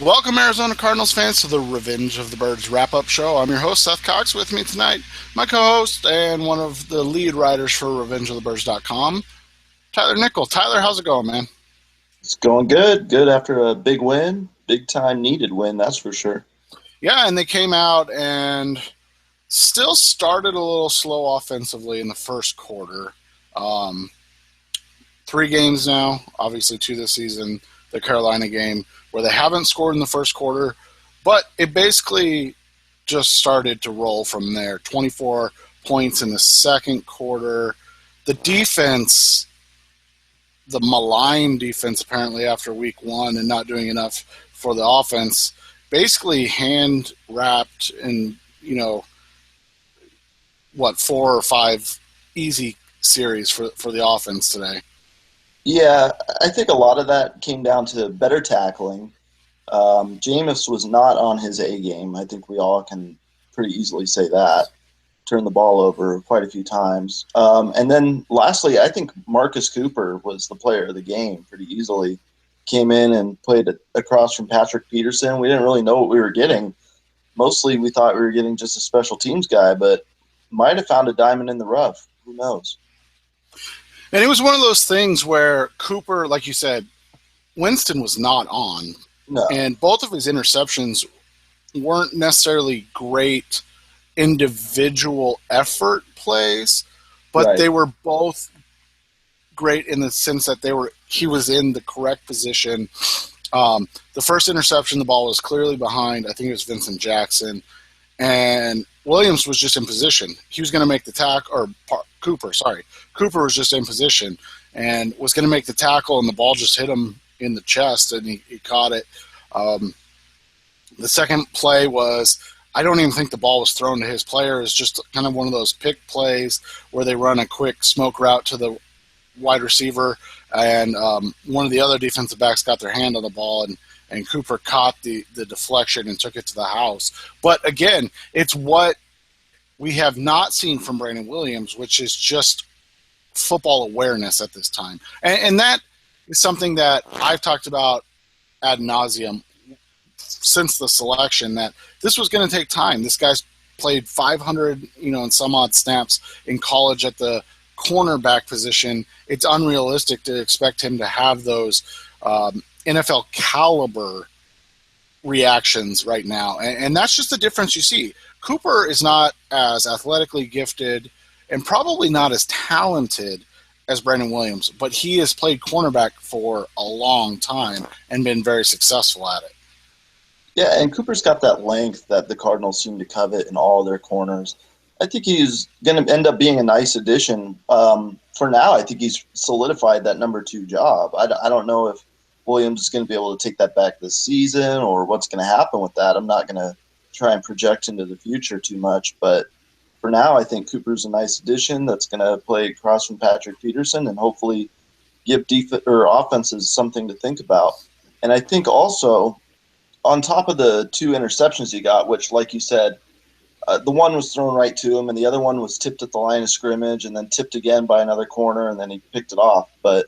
Welcome, Arizona Cardinals fans, to the Revenge of the Birds wrap-up show. I'm your host, Seth Cox. With me tonight, my co-host and one of the lead writers for RevengeOfTheBirds.com, Tyler Nickel. Tyler, how's it going, man? It's going good. Good after a big win. Big time needed win, that's for sure. Yeah, and they came out and still started a little slow offensively in the first quarter. Um, 3 games now, obviously two this season, the Carolina game, where they haven't scored in the first quarter, but it basically just started to roll from there. 24 points in the second quarter. The defense, the malign defense, apparently after week one and not doing enough for the offense, basically hand wrapped in, 4 or 5 easy series for the offense today. Yeah, I think a lot of that came down to better tackling. Jameis was not on his A game. I think we all can pretty easily say that. Turned the ball over quite a few times. And then lastly, I think Marcus Cooper was the player of the game pretty easily. Came in and played across from Patrick Peterson. We didn't really know what we were getting. Mostly we thought we were getting just a special teams guy, but might have found a diamond in the rough. Who knows? And it was one of those things where Cooper, like you said, Winston was not on. No. And both of his interceptions weren't necessarily great individual effort plays, but Right. they were both great in the sense that he was in the correct position. The first interception, the ball was clearly behind. I think it was Vincent Jackson, and Williams was just in position. He was going to make the tackle, or Cooper, sorry. Cooper was just in position and was going to make the tackle, and the ball just hit him in the chest, and he caught it. The second play was, I don't even think the ball was thrown to his player. It's just kind of one of those pick plays where they run a quick smoke route to the wide receiver, and one of the other defensive backs got their hand on the ball, and Cooper caught the deflection and took it to the house. But again, it's what we have not seen from Brandon Williams, which is just football awareness at this time. And that is something that I've talked about ad nauseum since the selection, that this was going to take time. This guy's played 500, and some odd snaps in college at the cornerback position. It's unrealistic to expect him to have those NFL caliber reactions right now. And that's just the difference you see. Cooper is not as athletically gifted and probably not as talented as Brandon Williams, but he has played cornerback for a long time and been very successful at it. Yeah, and Cooper's got that length that the Cardinals seem to covet in all their corners. I think he's going to end up being a nice addition. For now, I think he's solidified that number 2 job. I don't know if Williams is going to be able to take that back this season or what's going to happen with that. I'm not going to try and project into the future too much, but for now, I think Cooper's a nice addition that's going to play across from Patrick Peterson and hopefully give offenses something to think about. And I think also, on top of the 2 interceptions he got, which, like you said, the one was thrown right to him, and the other one was tipped at the line of scrimmage and then tipped again by another corner, and then he picked it off. But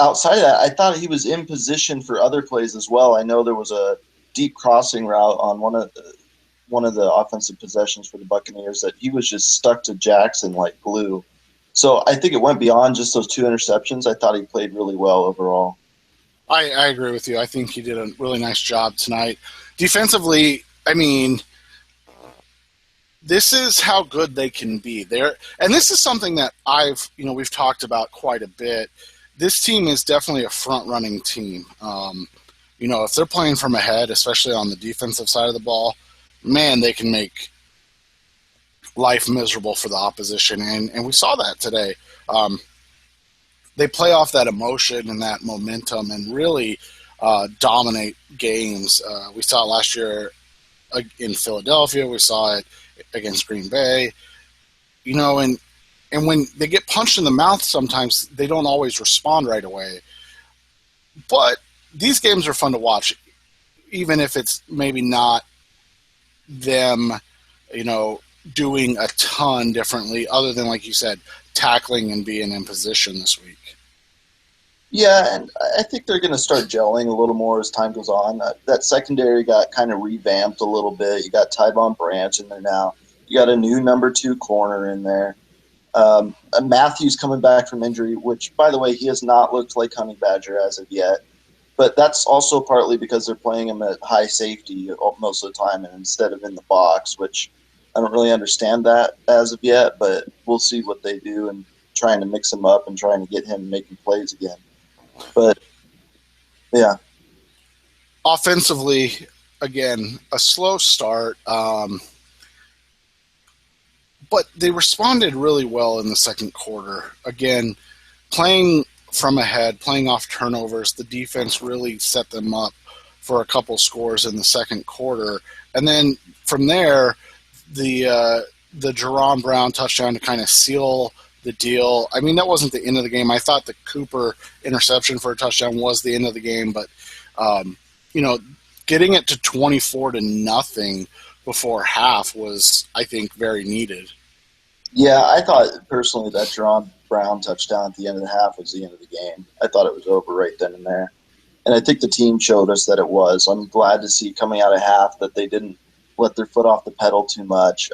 outside of that, I thought he was in position for other plays as well. I know there was a deep crossing route on one of the offensive possessions for the Buccaneers that he was just stuck to Jackson like glue. So I think it went beyond just those 2 interceptions. I thought he played really well overall. I agree with you. I think he did a really nice job tonight. Defensively, I mean, this is how good they can be. And this is something that we've talked about quite a bit. This team is definitely a front-running team. If they're playing from ahead, especially on the defensive side of the ball, man, they can make life miserable for the opposition, and we saw that today. They play off that emotion and that momentum and really dominate games. We saw it last year in Philadelphia. We saw it against Green Bay. And when they get punched in the mouth, sometimes they don't always respond right away. But these games are fun to watch, even if it's maybe not them, doing a ton differently, other than, like you said, tackling and being in position this week. Yeah, and I think they're going to start gelling a little more as time goes on. That secondary got kind of revamped a little bit. You got Tyvon Branch in there now. You got a new number two corner in there. Matthews coming back from injury, which, by the way, he has not looked like Honey Badger as of yet. But that's also partly because they're playing him at high safety most of the time and instead of in the box, which I don't really understand that as of yet. But we'll see what they do and trying to mix him up and trying to get him making plays again. But yeah, Offensively, again, a slow start, but they responded really well in the second quarter. Again, playing from ahead, playing off turnovers, the defense really set them up for a couple scores in the second quarter. And then from there, the Jerron Brown touchdown to kind of seal the deal. I mean, that wasn't the end of the game. I thought the Cooper interception for a touchdown was the end of the game, but you know, getting it to 24-0 before half was, I think, very needed. yeah, I thought personally that Jerron Brown touchdown at the end of the half was the end of the game. I thought it was over right then and there. And I think the team showed us that it was. I'm glad to see coming out of half that they didn't let their foot off the pedal too much.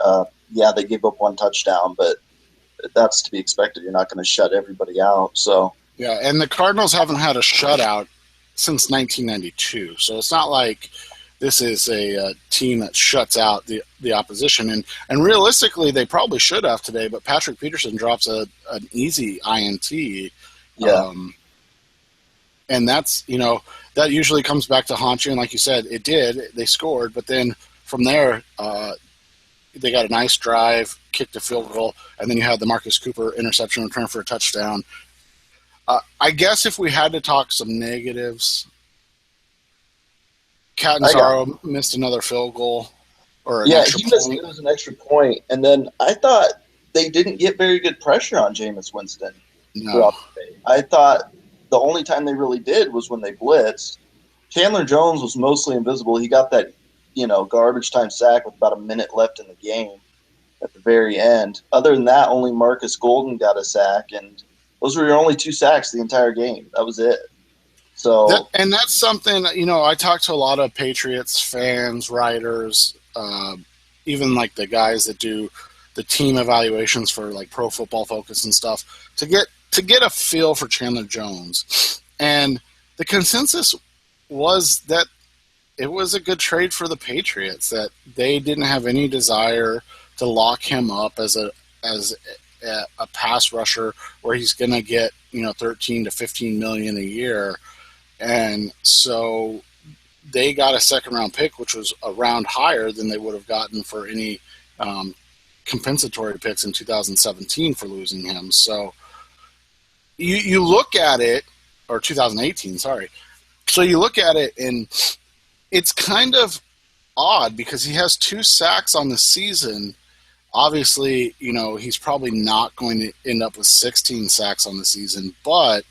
Yeah, they gave up one touchdown, but that's to be expected. You're not going to shut everybody out. So Yeah, and the Cardinals haven't had a shutout since 1992, so it's not like this is a team that shuts out the opposition. And realistically, they probably should have today, but Patrick Peterson drops an easy INT. yeah, And that's, that usually comes back to haunt you. And like you said, it did. They scored, but then from there, they got a nice drive, kicked a field goal, and then you had the Marcus Cooper interception return for a touchdown. I guess if we had to talk some negatives, Catanzaro missed another field goal or an extra point. it was an extra point, and then I thought they didn't get very good pressure on Jameis Winston No. throughout the day. I thought the only time they really did was when they blitzed. Chandler Jones was mostly invisible. He got that garbage time sack with about a minute left in the game at the very end. Other than that, only Marcus Golden got a sack, and those were your only two sacks the entire game. That was it. So And that's something, I talk to a lot of Patriots fans, writers, even like the guys that do the team evaluations for like Pro Football Focus and stuff to get a feel for Chandler Jones. And the consensus was that it was a good trade for the Patriots, that they didn't have any desire to lock him up as a pass rusher where he's going to get 13 to 15 million a year. And so they got a second round pick, which was a round higher than they would have gotten for any compensatory picks in 2017 for losing him. So you look at it, or 2018, sorry. So you look at it, and it's kind of odd because he has 2 sacks on the season. Obviously, he's probably not going to end up with 16 sacks on the season, but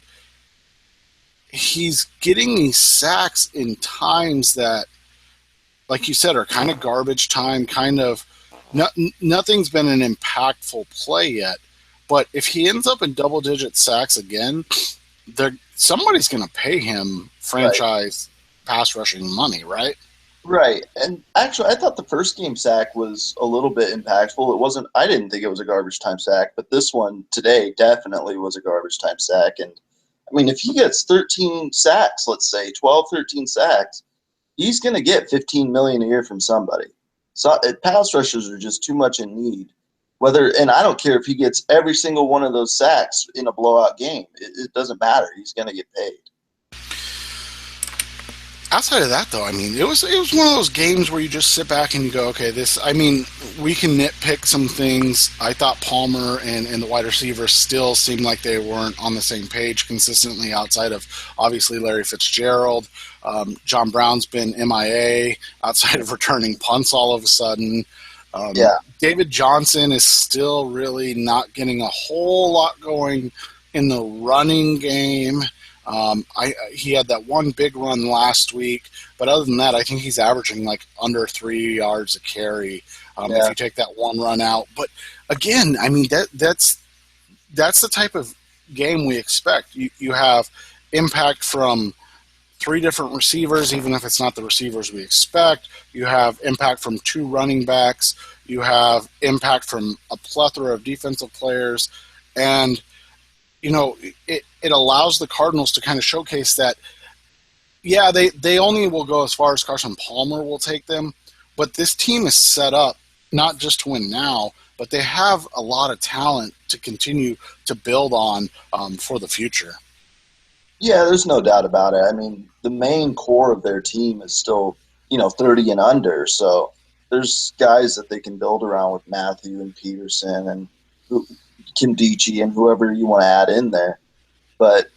he's getting these sacks in times that, like you said, are kind of garbage time, kind of nothing's been an impactful play yet. But if he ends up in double-digit sacks again, somebody's going to pay him franchise pass rushing money, right? right. And actually, I thought the first game sack was a little bit impactful. It wasn't. I didn't think it was a garbage time sack, but this one today definitely was a garbage time sack. And I mean, if he gets 13 sacks, let's say 12, 13 sacks, he's going to get 15 million a year from somebody. So pass rushers are just too much in need. And I don't care if he gets every single one of those sacks in a blowout game. It doesn't matter. He's going to get paid. Outside of that, though, I mean, it was one of those games where you just sit back and you go, okay, we can nitpick some things. I thought Palmer and the wide receivers still seemed like they weren't on the same page consistently outside of, obviously, Larry Fitzgerald. John Brown's been MIA outside of returning punts all of a sudden. David Johnson is still really not getting a whole lot going in the running game. He had that one big run last week, but other than that, I think he's averaging like under 3 yards a carry if you take that one run out. But again, I mean that's the type of game we expect. You have impact from three different receivers, even if it's not the receivers we expect. You have impact from two running backs. You have impact from a plethora of defensive players. And, it allows the Cardinals to kind of showcase that, yeah, they only will go as far as Carson Palmer will take them, but this team is set up not just to win now, but they have a lot of talent to continue to build on for the future. Yeah, there's no doubt about it. I mean, the main core of their team is still, 30 and under. So there's guys that they can build around with Matthew and Peterson and Kim Dichie and whoever you want to add in there. But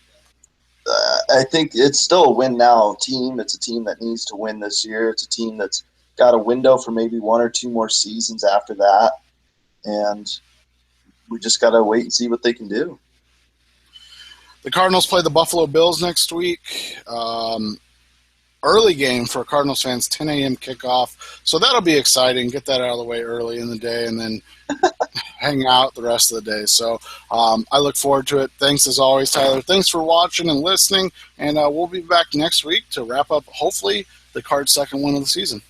I think it's still a win now team. It's a team that needs to win this year. It's a team that's got a window for maybe one or two more seasons after that. And we just got to wait and see what they can do. The Cardinals play the Buffalo Bills next week. Early game for Cardinals fans, 10 a.m. kickoff. So that'll be exciting. Get that out of the way early in the day and then hang out the rest of the day. So I look forward to it. Thanks as always, Tyler. Thanks for watching and listening. And we'll be back next week to wrap up, hopefully, the Cards' second win of the season.